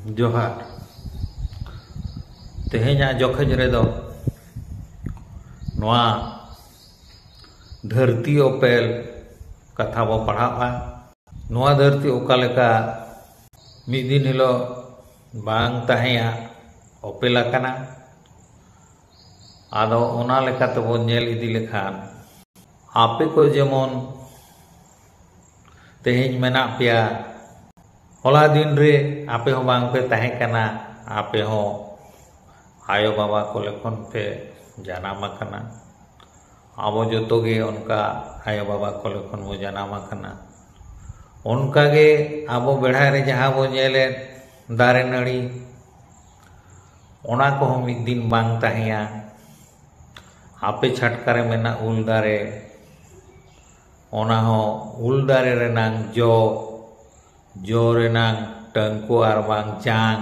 जोहार तेहेኛ जोखज रेदो नोआ धरती ओपेल कथा बो पढ़ावा नोआ धरती ओकालेका मिद दिन हिलो बांग ताहेया ओपेला कना आदो ओना लेका तबो नेल इदी लेखान आपे को जेमन तेहेñ मेना पेया होला दिन रे आपे हो बांग पे ताहे कना आपे हो आयो बाबा को लेखन पे जानामा कना आबो जोतोगे उनका आयो बाबा को लेखन वो जानामा कना उनका गे आबो बेढ़ा रे जहाँ बो नेले दारे नड़ी ओना को हम एक दिन बांग ताहेया आपे छटकारे मेना उल दारे ओना हो उल दारे रेनांग जो रेनांग टंको आर बांग चांग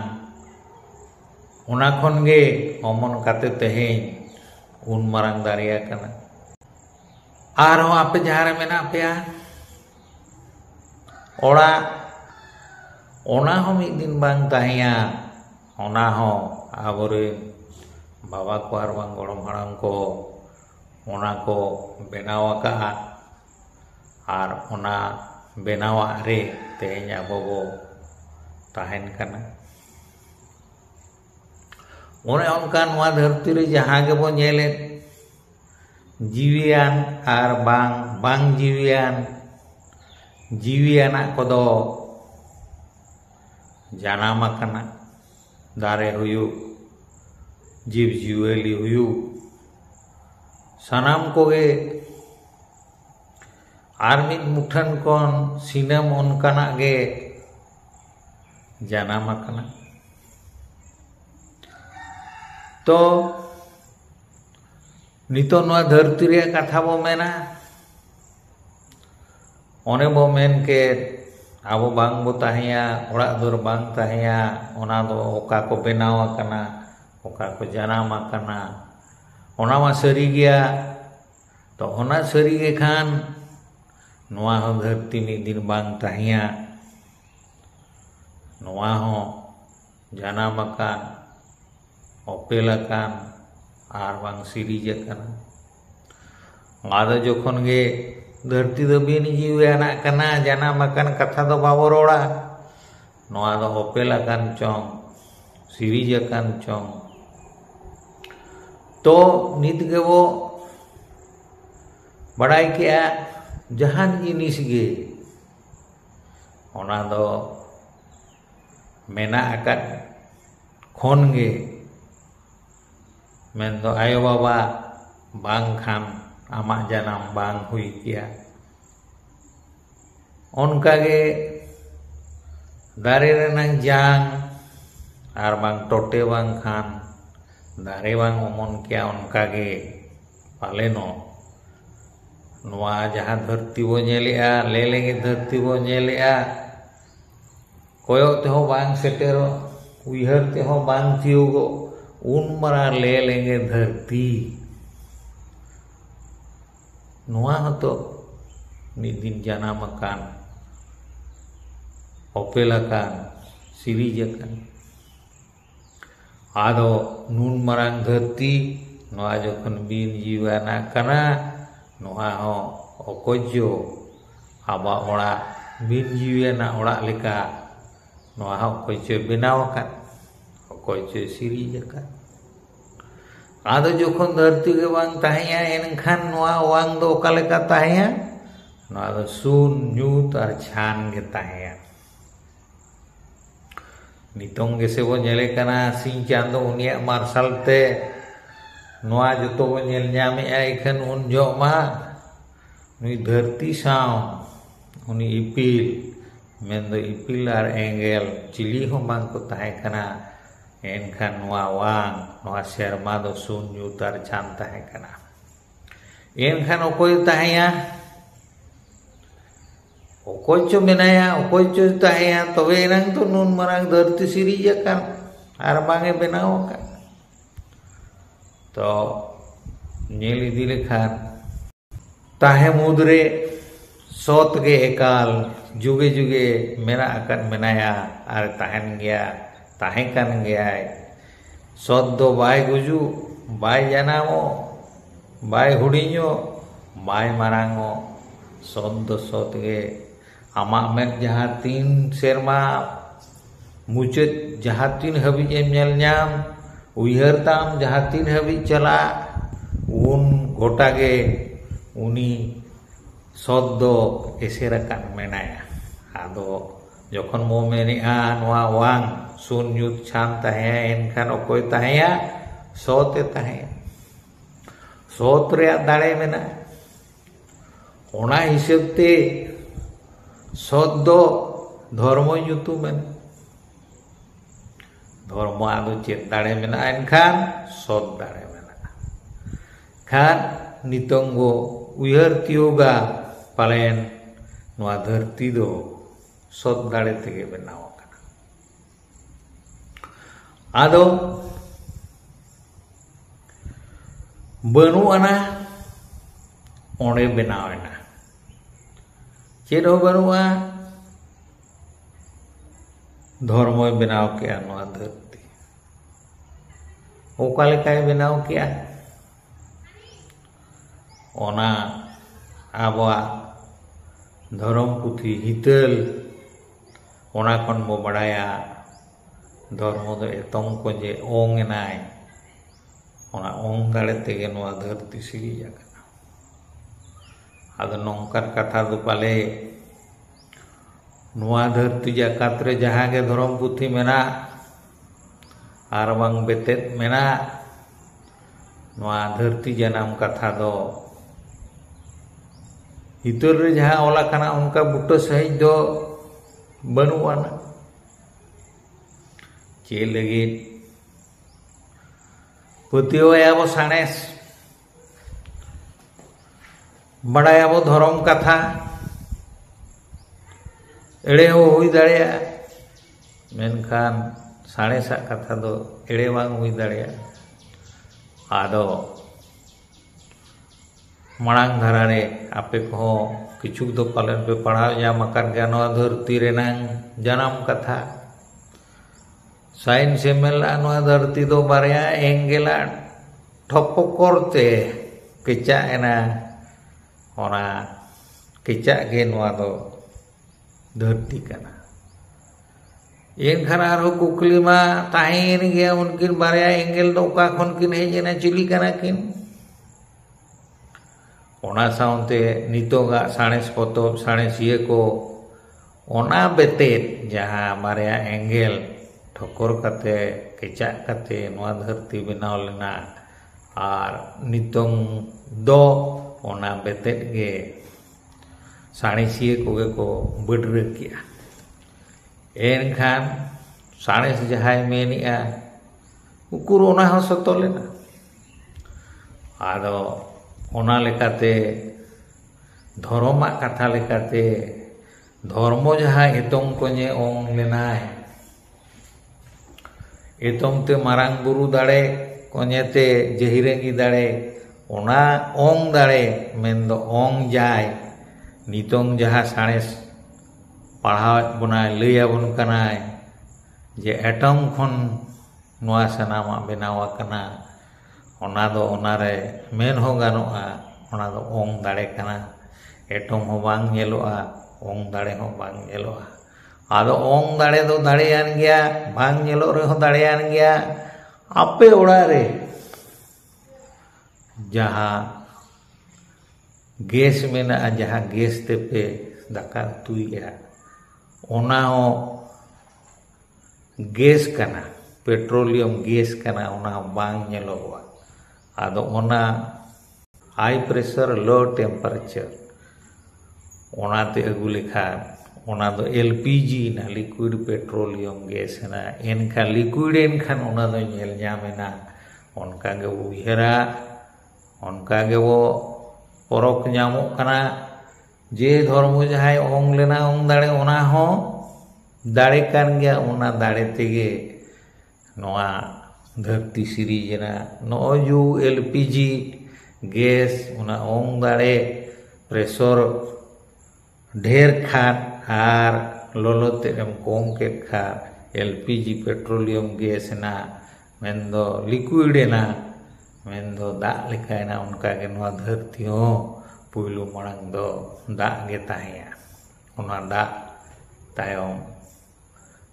ओना खन गे अमन काते तेहेñ उन मारांग दारिया कना आर हो आपे जहाँ रे मेना पेया ओड़ा ओना हो एक दिन बांग ताहेया ओना हो आबोरे बाबा को आर बांग गोड़म हाड़ाम को ओना को बेनाव आका आर ओना बेनावा रे तेहेñ आबो बो ताहेन कना ओने उनका नोआ धरती रे जहाँ गे बो नेले जीवियान आर बांग जीवियाना कोदो जानाम आकना दारे हुयु जीव जीवेली हुयु सानाम कोगे आर मिद मुठन कोन सिनम उनकाना गे जानाम आकना तो नितो नोआ धरती रे कथा बो मेना ओने बो मेन के आबो बांग बो ताहेया ओड़ा दुर बांग ताहेया ओना दो ओका को बेनाव आकना ओका को जानाम आकना ओना मा सरी गया तो ओना सरी गे खान नोआ हो धरती मिद दिन बांग ताहेया नोआ हो जानाम आकान ओपेल आकान आर बांग सिरिज आकाना आदो जोखन गे धरती दो बिन जीवियाना कना जानाम आकान कथा दो बाबो रोड़ा नोआ दो ओपेल आकान चोंग सिरिज आकान चोंग तो नित गे वो बड़ाई किया जहान जिनिस गे ओना दो मेना आकान खन गे मेन दो आयो बाबा बांग खान आमा जानाम बांग हुई किया उनका गे दारे रेनांग जांग आर बांग टोटे बांग खान दारे बांग ओमन किया उनका गे पालेनो नोआ जहाँ धरती बो नेलेआ ले लेंगे धरती बो नेलेआ कोयो तेहो बांग सेटेरो उइहर तेहो बांग तियुगो उन मरा ले लेंगे धरती नोआ हतो मिद दिन जानाम आकान ओपेल आकान सिरिज आकान आदो नून मरांग धरती नोआ जोखन बिन जीवाना कना नोआ हो ओकोजो आबा ओड़ा बिन जीवाना ओड़ा लेका नोआ हो ओकोजो बेनाव आकान ओकोजो सिरिज आकान आदो जोखन धरती गे बांग ताहेया एनखान नोआ वांग दो ओका लेका ताहेया नोआ दो सुन ᱧᱩᱛ आर छान गे ताहेया नितोंग गे से बो नेले कना सिंह चांदो उनिया मार्शल ते नोआ जोतो बो नेल ᱧᱟᱢᱮᱜᱼᱟ इखन उन जो मा नुई धरती साव उनी इपिल मेन दो इपिल आर एंगेल चिली हो बांग को ताहे कना एनखान नोआ वांग नोआ सेरमा दो सुन ᱧᱩᱛ आर छान ताहे कना एनखान ओकोय ताहेया ओकोय चो मेनाया ओकोय चो ताहेया तबे एनांग तो नून मारांग धरती सिरिज आकान आर बांगे बेनाव आकान तो नेल इदी लेखान ताहे मुदरे सोत गे एकाल जुगे जुगे मेना आकान मेनाया आर ताहेन गया tahen kan geyai sot do bai guju bai janamo bai hudinyo bai marango sot do sot ge amak med jaha 3 serma mucet jaha 3 habij em nyel nyam uyhar tam jaha 3 habij chala un gota ge uni sot do eserakan menaya ado jokon mo menia noa wang sun nyut chan tahe enkhan okoy taheya sote tahe sot reya dare mena ona hisab te sot do dharmo nyutumen dharmo ado chet dare mena enkhan sot dare mena khan nitong go uyhar tiyoga palen noa dharti do sot dare tege benaw akana ado banu ana onde benaw ena ched ho banua dharmoy benaw kea noa dharti oka lekay benaw kea ona abawa धर्म पुथी हितल ओना खन बो बड़ाया धर्म दो एतों को जे ओंग नाय ओना ओंग दाड़े तेगे नोआ धरती सिरी जाकना आदो नोंकर कथा दो पाले नोआ धरती जाकात रे जहां के धर्म पुथी मेना आर बांग बेतेत मेना नोआ धरती जनाम कथा दो हितोर रे जहां ओला कना उनका बुट्टो सहित दो बनुआना चे लगे पुतियो याबो सानेस बड़ायाबो धर्म कथा एड़े हो हुई दाड़ेया मेनखान सानेसा कथा दो एड़े बांग हुई दाड़ेया आदो मांग धारा रे आपे को किचुक दो पालन पे पढ़ाव जाम अकान गया नोआ धरती रेनांग जनाम कथा साइन से मेला नोआ धरती दो बारया एंगेला ठप्पो करते किचा एना ओना किचा गे नोआ दो धरती कना एनखान आरो कुकली मा ताहेन गया उनकिन बारया एंगेल दो का खन किन हेजेना चिली कना किन ओना साउंते नितोगा साणेस पोतोब साणेसिये को ओना बेतेत जहां बारया एंगेल ठोकर कते केचा कते नोआ धरती बनाव लेना आर नितोंग दो ओना बेतेत गे साणेसिये कोगे को बडरे किया एनखान साणेस जहाय मेनिया उकुर ओना हो सतो लेना आदो ओना लेकाते धर्मा कथा लेकाते धर्म जहां एतों को जे ओंग लेनाय एतों ते मारांग बुरु दाड़े कोनेते जहिरेंगी दाड़े ओना ओंग दाड़े मेन दो ओंग जाय नितों जहां साणेस पढ़ाव बनाय लैया बन कनाय जे एटम खन नोआ सनामा बेनावा कना ओना दो ओना रे मेन हो गानोआ ओना दो ओंग दाड़े कना एटम हो बांग नेलोआ ओंग दाड़े हो बांग नेलोआ आदो ओंग दाड़े दो दाड़ेयान गया बांग नेलो रे हो दाड़ेयान गया आपे ओड़ा रे जहां गैस मेना जहां गैस ते पे दाका तुइया ओना हो गैस कना पेट्रोलियम गैस कना ओना बांग नेलोआ आदो ओना हाई प्रेशर लो टेम्परेचर ओना ते अगु लेखा ओना दो एलपीजी ना लिक्विड पेट्रोलियम गैस ना एनखा लिक्विड एनखान ओना दो नेल ᱧᱟᱢᱮᱱᱟ ओनका गे उयहरा ओनका गे वो परक ᱧᱟᱢᱚᱜ ᱠᱟᱱᱟ जे धर्म जहाय ओंग लेना ओंग दाड़े ओना हो दाड़े कान गया ओना दाड़े तेगे नोआ धरती सिरीजना नो जो एलपीजी गैस ओना ओंग दाड़े प्रेशर ढेर खान आर लोलो तेम कम के Khan LPG petroleum gas na mendo liquid na mendo dak lekaina onka ge noa dharti ho puylu marang do dak ge tahea ona dak tayom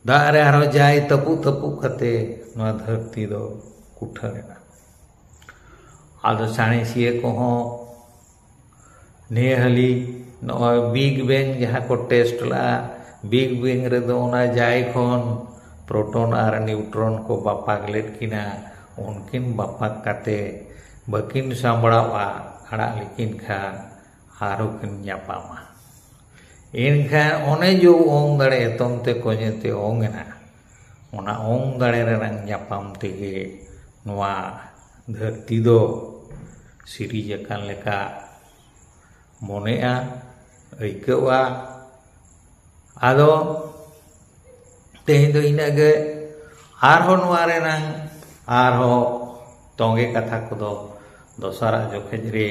dak re aro jai tapu kate noa dharti do kuthana ado sanesiye ko ho nehali no Big Bang jaha ko test la Big Bang re do ona jai khon proton ar neutron ko bapak led kina unkin bapak kate bakin sambarawa arak likin khan haru kin nyapama inkhan one jo ong dare tomte konyete ong na ona ong dare rang nyapam tege noa dharti do sirijakan leka monea aikawa ado tehin do inage arho noa renang arho tonge katha kodo dosara jokhej re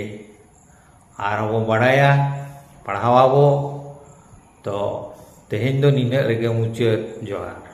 arho bo badaya padhawa bo to tehin do nina rege mucet johar।